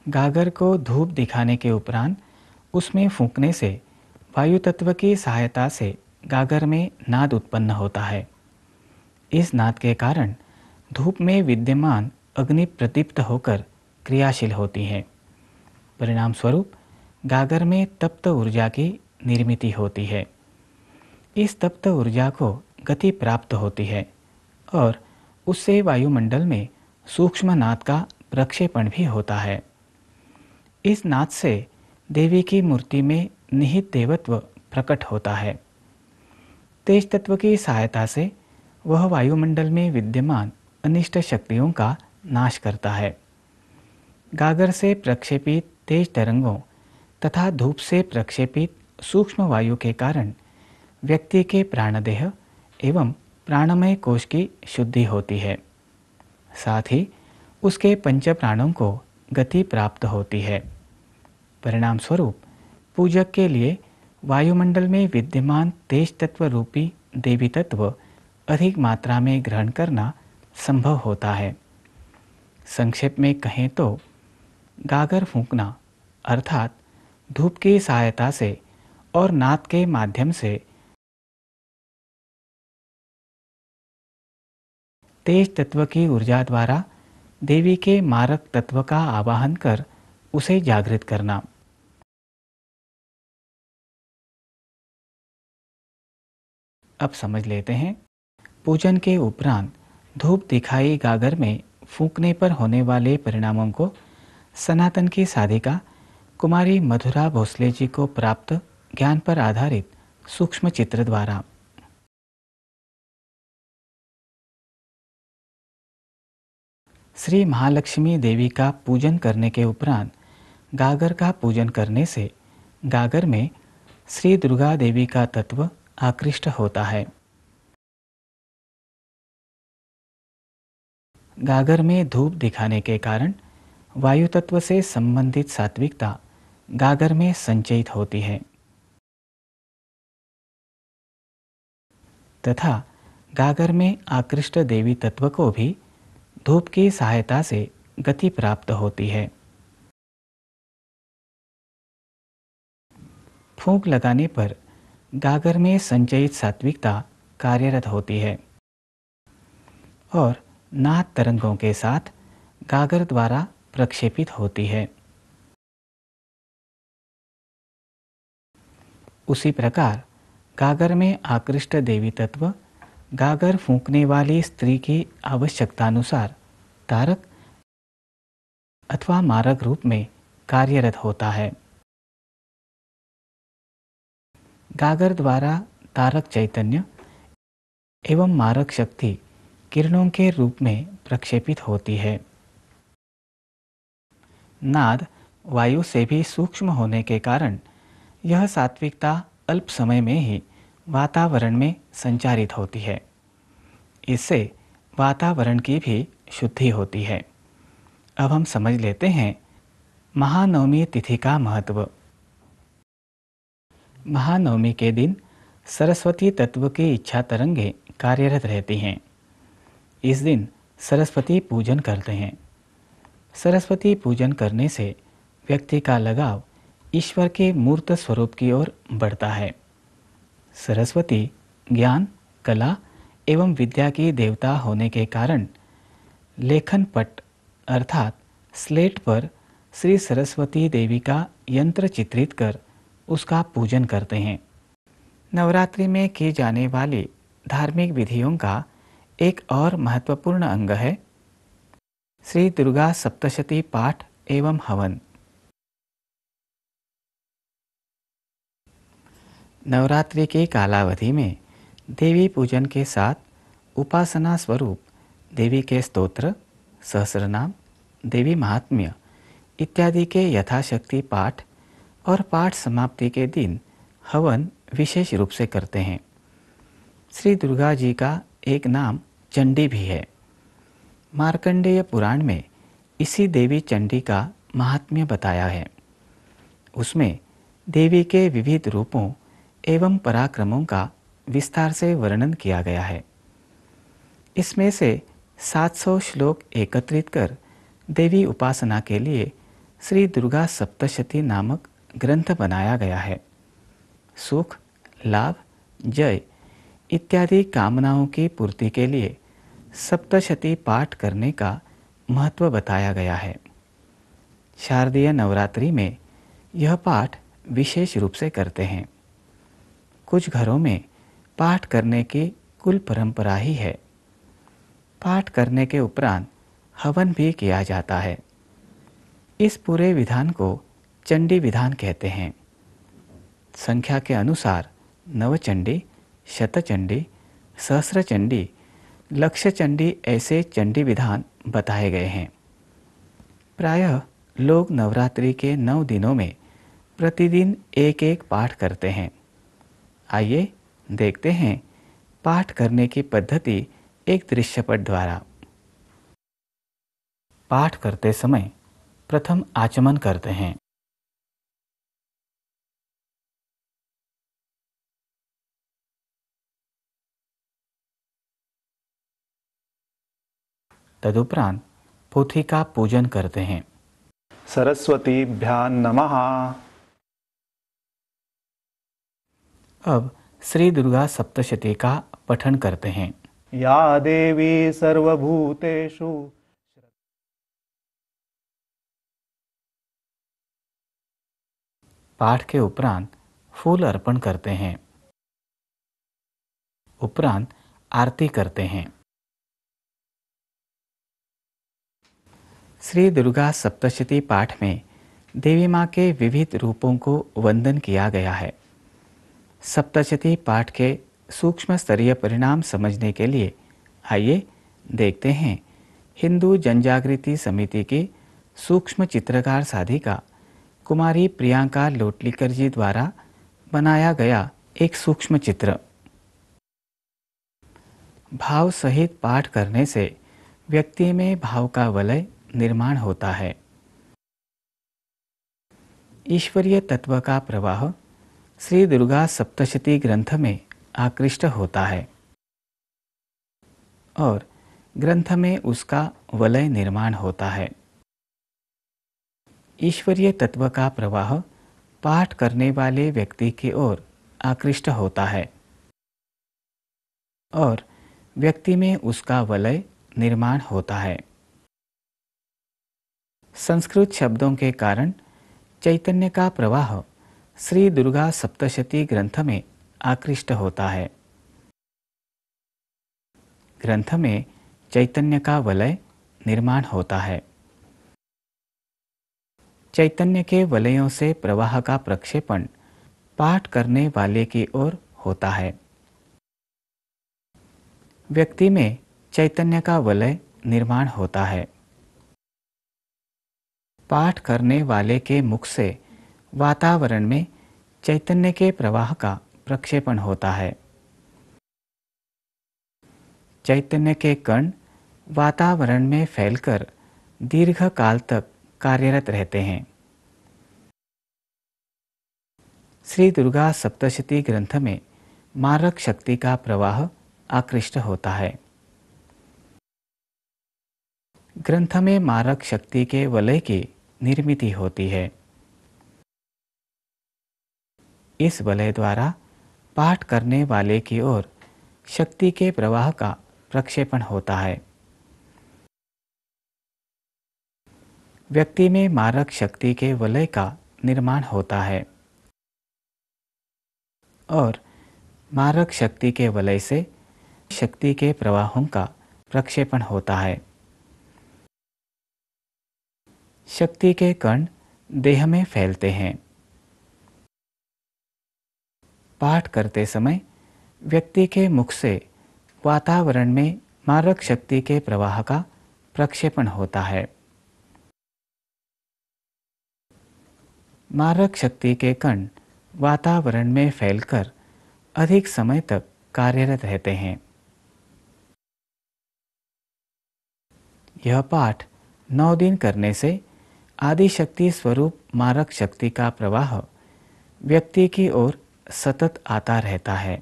गागर को धूप दिखाने के उपरांत उसमें फूंकने से वायु तत्व की सहायता से गागर में नाद उत्पन्न होता है। इस नाद के कारण धूप में विद्यमान अग्नि प्रदीप्त होकर क्रियाशील होती है। परिणाम स्वरूप गागर में तप्त ऊर्जा की निर्मिति होती है। इस तप्त ऊर्जा को गति प्राप्त होती है और उससे वायुमंडल में सूक्ष्म नाद का प्रक्षेपण भी होता है। इस नाद से देवी की मूर्ति में निहित देवत्व प्रकट होता है। तेज तत्व की सहायता से वह वायुमंडल में विद्यमान अनिष्ट शक्तियों का नाश करता है। गागर से प्रक्षेपित तेज तरंगों तथा धूप से प्रक्षेपित सूक्ष्म वायु के कारण व्यक्ति के प्राणदेह एवं प्राणमय कोश की शुद्धि होती है। साथ ही उसके पंच प्राणों को गति प्राप्त होती है। परिणाम स्वरूप पूजक के लिए वायुमंडल में विद्यमान तेज तत्व रूपी देवी तत्व अधिक मात्रा में ग्रहण करना संभव होता है। संक्षेप में कहें तो गागर फूंकना अर्थात धूप की सहायता से और नाद के माध्यम से तेज तत्व की ऊर्जा द्वारा देवी के मारक तत्व का आवाहन कर उसे जागृत करना। अब समझ लेते हैं पूजन के उपरांत धूप दिखाई गागर में फूंकने पर होने वाले परिणामों को सनातन की साधिका कुमारी मधुरा भोसले जी को प्राप्त ज्ञान पर आधारित सूक्ष्म चित्र द्वारा। श्री महालक्ष्मी देवी का पूजन करने के उपरांत गागर का पूजन करने से गागर में श्री दुर्गा देवी का तत्व आकृष्ट होता है। गागर में धूप दिखाने के कारण वायु तत्व से संबंधित सात्विकता गागर में संचयित होती है तथा गागर में आकृष्ट देवी तत्व को भी धूप की सहायता से गति प्राप्त होती है। फूंक लगाने पर गागर में संचयित सात्विकता कार्यरत होती है और नाद तरंगों के साथ गागर द्वारा प्रक्षेपित होती है। उसी प्रकार गागर में आकृष्ट देवी तत्व गागर फूंकने वाली स्त्री की आवश्यकतानुसार तारक अथवा मारक रूप में कार्यरत होता है। गागर द्वारा तारक चैतन्य एवं मारक शक्ति किरणों के रूप में प्रक्षेपित होती है। नाद वायु से भी सूक्ष्म होने के कारण यह सात्विकता अल्प समय में ही वातावरण में संचारित होती है। इससे वातावरण की भी शुद्धि होती है। अब हम समझ लेते हैं महानवमी तिथि का महत्व। महानवमी के दिन सरस्वती तत्व की इच्छा तरंगें कार्यरत रहती हैं। इस दिन सरस्वती पूजन करते हैं। सरस्वती पूजन करने से व्यक्ति का लगाव ईश्वर के मूर्त स्वरूप की ओर बढ़ता है। सरस्वती ज्ञान, कला एवं विद्या की देवता होने के कारण लेखन पट अर्थात स्लेट पर श्री सरस्वती देवी का यंत्र चित्रित कर उसका पूजन करते हैं। नवरात्रि में की जाने वाली धार्मिक विधियों का एक और महत्वपूर्ण अंग है श्री दुर्गा सप्तशती पाठ एवं हवन। नवरात्रि की कालावधि में देवी पूजन के साथ उपासना स्वरूप देवी के स्तोत्र, सहस्रनाम, देवी महात्म्य इत्यादि के यथाशक्ति पाठ और पाठ समाप्ति के दिन हवन विशेष रूप से करते हैं। श्री दुर्गा जी का एक नाम चंडी भी है। मार्कंडेय पुराण में इसी देवी चंडी का महात्म्य बताया है। उसमें देवी के विविध रूपों एवं पराक्रमों का विस्तार से वर्णन किया गया है। इसमें से 700 श्लोक एकत्रित कर देवी उपासना के लिए श्री दुर्गा सप्तशती नामक ग्रंथ बनाया गया है। सुख, लाभ, जय इत्यादि कामनाओं की पूर्ति के लिए सप्तशती पाठ करने का महत्व बताया गया है। शारदीय नवरात्रि में यह पाठ विशेष रूप से करते हैं। कुछ घरों में पाठ करने की कुल परंपरा ही है। पाठ करने के उपरांत हवन भी किया जाता है। इस पूरे विधान को चंडी विधान कहते हैं। संख्या के अनुसार नवचंडी, शतचंडी, सहस्रचंडी, लक्षचंडी ऐसे चंडी विधान बताए गए हैं। प्रायः लोग नवरात्रि के 9 दिनों में प्रतिदिन एक एक पाठ करते हैं। आइए देखते हैं पाठ करने की पद्धति एक दृश्यपट द्वारा। पाठ करते समय प्रथम आचमन करते हैं। तदुपरांत पोथी का पूजन करते हैं। सरस्वतीभ्यां नमः। अब श्री दुर्गा सप्तशती का पठन करते हैं। या देवी सर्वभूतेषु। पाठ के उपरांत फूल अर्पण करते हैं। उपरांत आरती करते हैं। श्री दुर्गा सप्तशती पाठ में देवी माँ के विविध रूपों को वंदन किया गया है। सप्तशती पाठ के सूक्ष्म स्तरीय परिणाम समझने के लिए आइए देखते हैं हिंदू जनजागृति समिति की सूक्ष्म चित्रकार साधिका कुमारी प्रियंका लोटलीकर जी द्वारा बनाया गया एक सूक्ष्म चित्र। भाव सहित पाठ करने से व्यक्ति में भाव का वलय निर्माण होता है। ईश्वरीय तत्व का प्रवाह श्री दुर्गा सप्तशती ग्रंथ में आकृष्ट होता है और ग्रंथ में उसका वलय निर्माण होता है। ईश्वरीय तत्व का प्रवाह पाठ करने वाले व्यक्ति की ओर आकृष्ट होता है और व्यक्ति में उसका वलय निर्माण होता है। संस्कृत शब्दों के कारण चैतन्य का प्रवाह श्री दुर्गा सप्तशती ग्रंथ में आकृष्ट होता है। ग्रंथ में चैतन्य का वलय निर्माण होता है। चैतन्य के वलयों से प्रवाह का प्रक्षेपण पाठ करने वाले की ओर होता है। व्यक्ति में चैतन्य का वलय निर्माण होता है। पाठ करने वाले के मुख से वातावरण में चैतन्य के प्रवाह का प्रक्षेपण होता है। चैतन्य के कण वातावरण में फैलकर दीर्घ काल तक कार्यरत रहते हैं। श्री दुर्गा सप्तशती ग्रंथ में मारक शक्ति का प्रवाह आकृष्ट होता है। ग्रंथ में मारक शक्ति के वलय की निर्मिति होती है। इस वलय द्वारा पाठ करने वाले की ओर शक्ति के प्रवाह का प्रक्षेपण होता है। व्यक्ति में मारक शक्ति के वलय का निर्माण होता है और मारक शक्ति के वलय से शक्ति के प्रवाहों का प्रक्षेपण होता है। शक्ति के कण देह में फैलते हैं। पाठ करते समय व्यक्ति के मुख से वातावरण में मारक शक्ति के प्रवाह का प्रक्षेपण होता है। मारक शक्ति के कण वातावरण में फैलकर अधिक समय तक कार्यरत रहते हैं। यह पाठ 9 दिन करने से आदिशक्ति स्वरूप मारक शक्ति का प्रवाह व्यक्ति की ओर सतत आता रहता है।